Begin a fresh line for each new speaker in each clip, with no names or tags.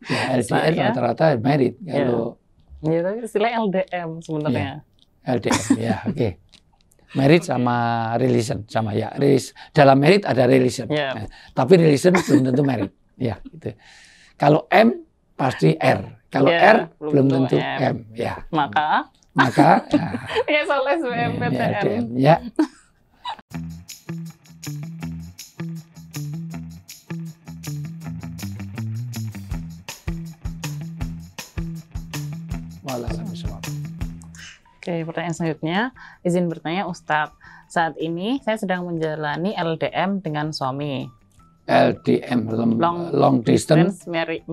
Ya, LDR rata-rata married. Kalau
ya, tapi istilah LDM sebenarnya.
LDM, ya, oke. Married sama relation, sama ya. Dalam married ada relation. Nah, tapi relation belum tentu married. Ya, gitu. Kalau M pasti R. Kalau R belum tentu M. Ya.
Maka ya soal SBMPTN.
Ya.
Oke, pertanyaan selanjutnya, izin bertanya Ustadz, saat ini saya sedang menjalani LDM dengan suami.
LDM, long distance
marriage.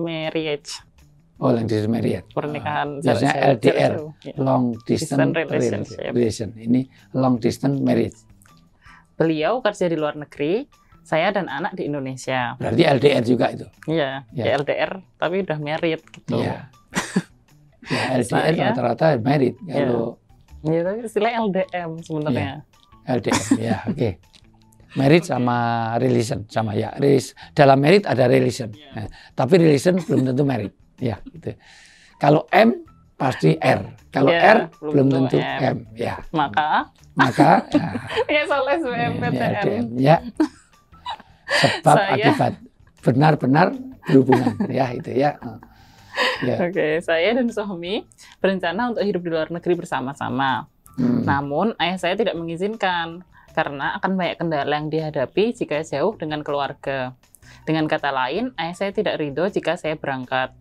Oh, long distance marriage.
Pernikahan.
Biasanya LDR, long distance relation. Ini long distance marriage.
Beliau kerja di luar negeri, saya dan anak di Indonesia.
Berarti LDR juga itu?
Iya, ya LDR, tapi udah married gitu.
Iya. Ya, LDR rata-rata married. Kalau
ya, tapi istilah LDM sebenarnya.
LDM, ya, oke. Married sama relation, sama ya. Dalam married ada relation. Nah, tapi relation belum tentu married. Ya, gitu. Kalau M pasti R. Kalau R belum tentu M. Ya.
Maka ya soal SBMPTN.
Ya. Sebab akibat benar-benar berhubungan. Ya, itu ya.
Oke, saya dan suami berencana untuk hidup di luar negeri bersama-sama. Namun ayah saya tidak mengizinkan karena akan banyak kendala yang dihadapi jika jauh dengan keluarga. Dengan kata lain, ayah saya tidak ridho jika saya berangkat.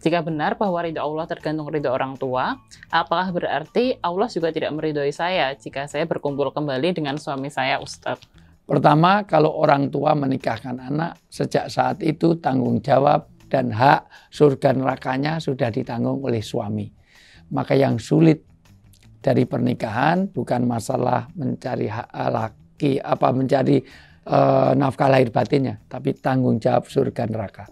Jika benar bahwa ridho Allah tergantung ridho orang tua, apakah berarti Allah juga tidak meridhoi saya jika saya berkumpul kembali dengan suami saya, Ustadz?
Pertama, kalau orang tua menikahkan anak, sejak saat itu tanggung jawab dan hak surga nerakanya sudah ditanggung oleh suami. Maka yang sulit dari pernikahan bukan masalah mencari hak laki, mencari nafkah lahir batinnya, tapi tanggung jawab surga neraka.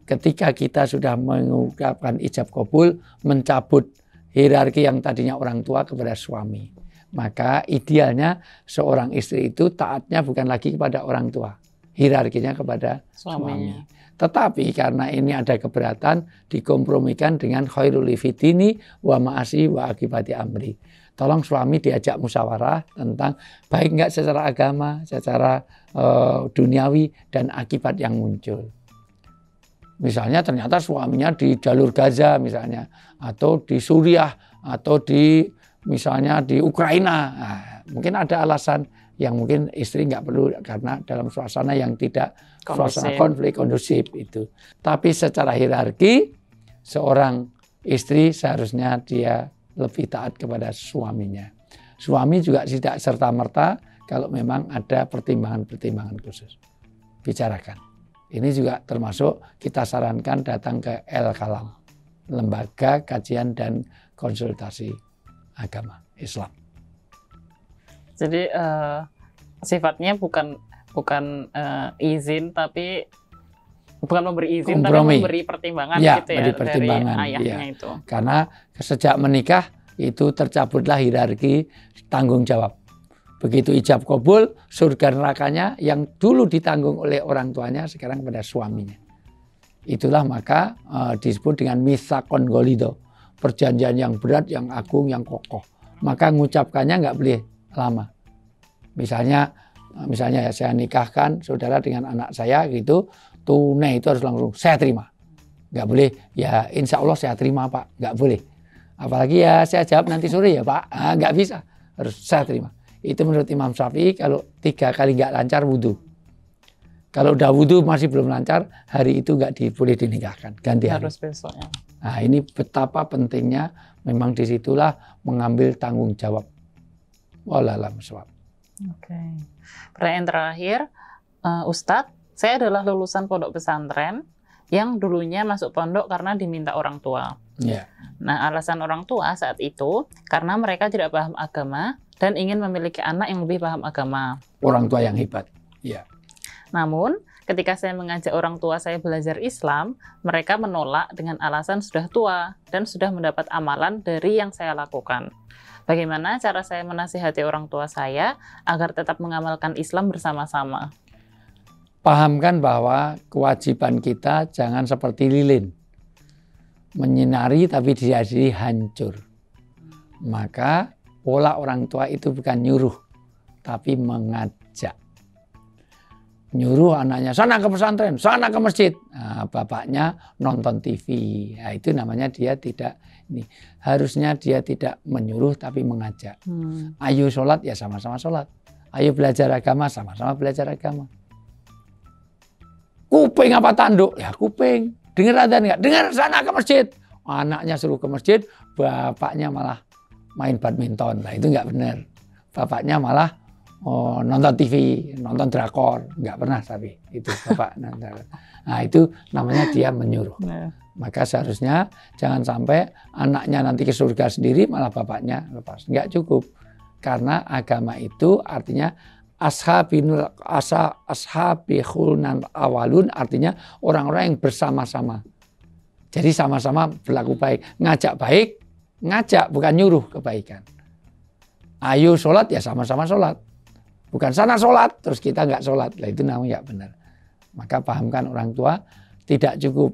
Ketika kita sudah mengucapkan ijab kabul, mencabut hierarki yang tadinya orang tua kepada suami, maka idealnya seorang istri itu taatnya bukan lagi kepada orang tua, hierarkinya kepada suami. Tetapi karena ini ada keberatan, dikompromikan dengan khairul fitini wa ma'asi wa akibati amri. Tolong suami diajak musyawarah tentang baik enggak secara agama, secara duniawi, dan akibat yang muncul. Misalnya ternyata suaminya di jalur Gaza misalnya, atau di Suriah, atau misalnya di Ukraina. Nah, mungkin ada alasan yang mungkin istri nggak perlu karena dalam suasana yang tidak suasana konflik kondusif itu. Tapi secara hierarki seorang istri seharusnya dia lebih taat kepada suaminya. Suami juga tidak serta-merta kalau memang ada pertimbangan-pertimbangan khusus. Bicarakan. Ini juga termasuk kita sarankan datang ke El-Kalam, lembaga kajian dan konsultasi agama Islam.
Jadi sifatnya bukan izin, tapi bukan memberi izin,
kompromi.
Tapi memberi pertimbangan gitu ya, dari ayahnya itu.
Karena sejak menikah itu tercabutlah hierarki tanggung jawab. Begitu ijab kabul, surga nerakanya yang dulu ditanggung oleh orang tuanya sekarang pada suaminya. Itulah maka disebut dengan mitsaqon ghalido, perjanjian yang berat, yang agung, yang kokoh. Maka mengucapkannya nggak boleh lama. Misalnya ya saya nikahkan saudara dengan anak saya gitu, tunai itu harus langsung saya terima. Nggak boleh ya insya Allah saya terima Pak, nggak boleh. Apalagi ya saya jawab nanti sore ya Pak, nggak bisa, harus saya terima. Itu menurut Imam Syafi'i kalau 3 kali nggak lancar wudhu. Kalau udah wudhu masih belum lancar, hari itu nggak boleh dinikahkan, ganti hari.
Harus besoknya.
Nah ini betapa pentingnya memang disitulah mengambil tanggung jawab. Wallahualam bishawab.
Oke. Pertanyaan terakhir, Ustadz, saya adalah lulusan pondok pesantren yang dulunya masuk pondok karena diminta orang tua.
Yeah.
Nah, alasan orang tua saat itu karena mereka tidak paham agama dan ingin memiliki anak yang lebih paham agama.
Orang tua yang hebat. Ya.
Namun, ketika saya mengajak orang tua saya belajar Islam, mereka menolak dengan alasan sudah tua dan sudah mendapat amalan dari yang saya lakukan. Bagaimana cara saya menasihati orang tua saya agar tetap mengamalkan Islam bersama-sama?
Pahamkan bahwa kewajiban kita jangan seperti lilin. menyinari tapi dia sendiri hancur. Maka pola orang tua itu bukan nyuruh, tapi mengajak. Nyuruh anaknya, sana ke pesantren, sana ke masjid. Nah, bapaknya nonton TV. Nah, itu namanya dia tidak, ini harusnya dia tidak menyuruh tapi mengajak. Ayo sholat, ya sama-sama sholat. Ayo belajar agama, sama-sama belajar agama. Kuping apa tanduk? Ya kuping. Dengar adzan nggak? Dengar, sana ke masjid. Anaknya suruh ke masjid, bapaknya malah main badminton. Nah, itu nggak benar. Bapaknya malah nonton TV, nonton drakor. Nggak pernah tapi itu bapak nonton. Nah, itu namanya dia menyuruh. Maka seharusnya jangan sampai anaknya nanti ke surga sendiri malah bapaknya lepas. Nggak cukup. Karena agama itu artinya ashabihulnan awalun, artinya orang-orang yang bersama-sama. Jadi sama-sama berlaku baik. Ngajak baik, ngajak bukan nyuruh kebaikan. Ayo sholat, ya sama-sama sholat. Bukan sana sholat, terus kita nggak sholat. Nah, itu namanya nggak benar. Maka pahamkan orang tua, tidak cukup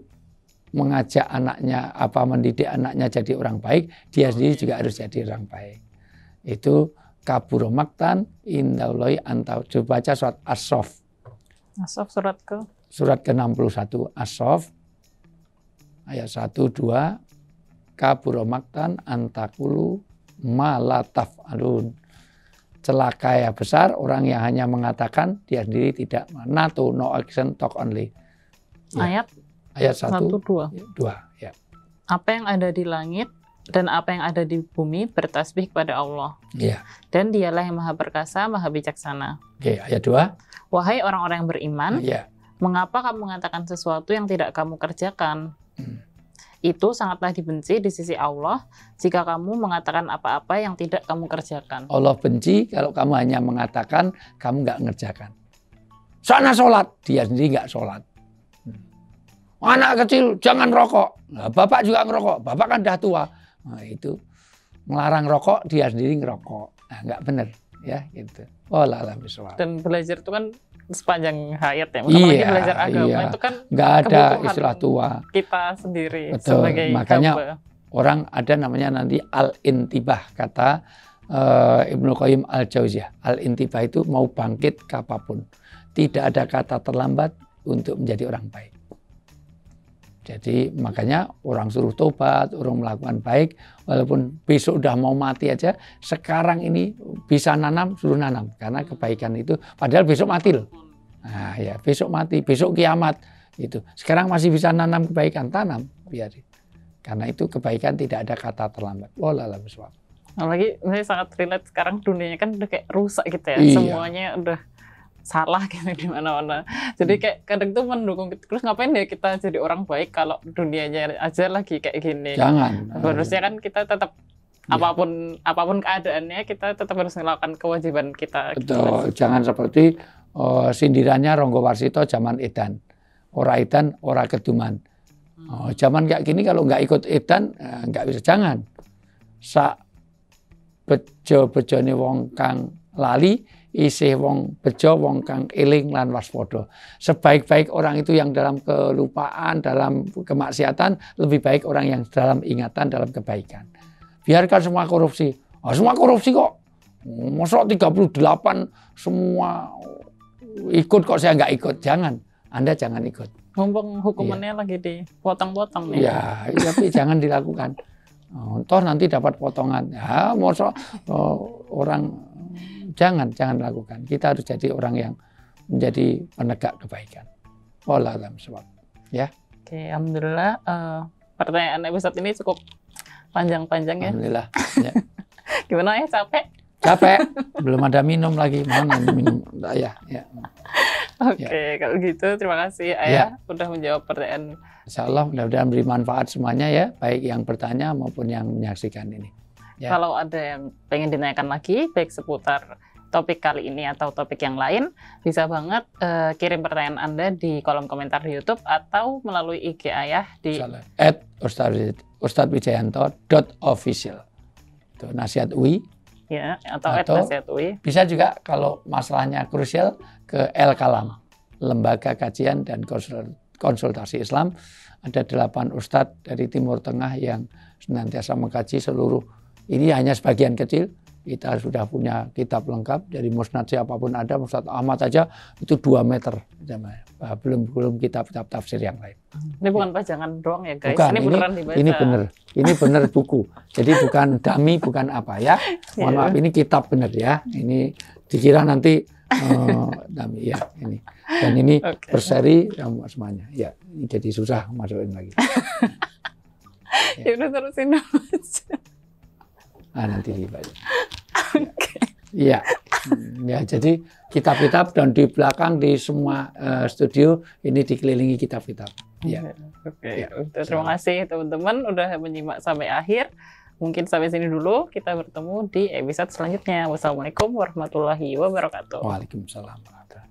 mengajak anaknya, mendidik anaknya jadi orang baik, dia sendiri juga harus jadi orang baik. Itu kaburo maktan indallahi antau. Coba baca surat As-Saff.
As-Saff surat ke? Surat
ke-61 As-Saff ayat 1-2. Kaburo maktan antakulu malataf alun. Celaka ya besar orang yang hanya mengatakan, dia sendiri tidak. NATO, no action, talk only.
Ya.
Ayat 1-2. Ya.
Apa yang ada di langit dan apa yang ada di bumi bertasbih kepada Allah.
Ya.
Dan dialah yang maha perkasa, maha bijaksana.
Oke, ayat 2.
Wahai orang-orang yang beriman,
ya.
Mengapa kamu mengatakan sesuatu yang tidak kamu kerjakan? Itu sangatlah dibenci di sisi Allah jika kamu mengatakan apa-apa yang tidak kamu kerjakan.
Allah benci kalau kamu hanya mengatakan, kamu nggak ngerjakan. Sana sholat, dia sendiri nggak sholat. Anak kecil jangan rokok. Nah, bapak juga ngerokok, bapak kan dah tua. Nah, itu melarang rokok, dia sendiri ngerokok. Nah, nggak benar, ya gitu. Wallahualam bishawab.
Dan belajar itu kan sepanjang hayat ya. Apalagi belajar agama itu kan
nggak ada istilah tua.
Kita sendiri.
Betul.
Sebagai
Makanya
hamba.
Orang ada namanya nanti al-intibah, kata Ibnu Qayyim al-Jauziyah. Al-intibah itu mau bangkit kapanpun. Tidak ada kata terlambat untuk menjadi orang baik. Jadi makanya orang suruh tobat, orang melakukan baik, walaupun besok udah mau mati aja, sekarang ini bisa nanam, suruh nanam. Karena kebaikan itu, padahal besok mati loh. Nah ya, besok mati, besok kiamat. Itu. Sekarang masih bisa nanam kebaikan, tanam. Biarin. Karena itu kebaikan tidak ada kata terlambat. Wallahualam bishawab.
Apalagi saya sangat relate sekarang dunianya kan udah kayak rusak gitu ya.
Iya.
Semuanya udah salah gitu di mana-mana. Jadi kayak kadang tuh mendukung, terus ngapain ya kita jadi orang baik kalau dunianya aja lagi kayak gini.
Jangan.
Harusnya kan kita tetap apapun keadaannya kita tetap harus melakukan kewajiban kita.
Betul. Jangan seperti sindirannya Ronggo Warsito zaman edan. Ora edan, ora keduman. Zaman kayak gini kalau nggak ikut edan nggak bisa. Jangan. Sak bejo-bejone wong kang lali, isih wong bejo wong kang eling lan waspada. Sebaik-baik orang itu yang dalam kelupaan, dalam kemaksiatan, lebih baik orang yang dalam ingatan, dalam kebaikan. Biarkan semua korupsi. Semua korupsi kok. Masa 38 semua ikut kok saya nggak ikut. Jangan. Anda jangan ikut.
Mumpung hukumannya lagi dipotong-potong nih.
Ya, tapi jangan dilakukan. Toh nanti dapat potongan. Ya, masa orang jangan lakukan. Kita harus jadi orang yang menjadi penegak kebaikan. Wallahualam bishawab. Ya.
Oke, alhamdulillah pertanyaan episode ini cukup panjang-panjang ya.
Alhamdulillah. Ya.
Gimana ya, capek?
Capek, belum ada minum lagi. Mana minum? Ya.
Oke, kalau gitu terima kasih Ayah udah menjawab pertanyaan.
Insya Allah mudah-mudahan beri manfaat semuanya ya, baik yang bertanya maupun yang menyaksikan ini. Ya.
Kalau ada yang pengen ditanyakan lagi, baik seputar topik kali ini atau topik yang lain, bisa banget kirim pertanyaan Anda di kolom komentar di YouTube atau melalui IG Ayah di @ustadzwijayanto.official. Itu nasihat UI. Ya, atau @nasihat UI.
Bisa juga kalau masalahnya krusial ke El Kalam, Lembaga Kajian dan konsultasi Islam, ada 8 ustadz dari Timur Tengah yang senantiasa mengkaji seluruh. Ini hanya sebagian kecil. Kita sudah punya kitab lengkap dari musnad siapapun ada, Ustadz Ahmad aja itu 2 meter. Belum kitab-kitab tafsir yang lain.
Ini bukan pajangan doang ya guys,
bukan,
ini beneran dibaca.
Ini bener buku. Jadi bukan dummy, bukan apa ya. Mohon maaf, ini kitab bener ya. Ini dikira nanti dummy ya ini. Dan ini berseri semuanya. Ya, jadi susah masukin lagi.
Ya udah terusin aja.
Nanti dibaca. Iya. Ya, jadi kitab-kitab dan di belakang di semua studio ini dikelilingi kitab-kitab. Ya.
Ya. Terima kasih teman-teman udah menyimak sampai akhir. Mungkin sampai sini dulu, kita bertemu di episode selanjutnya. Wassalamualaikum warahmatullahi wabarakatuh.
Waalaikumsalam warahmatullahi wabarakatuh.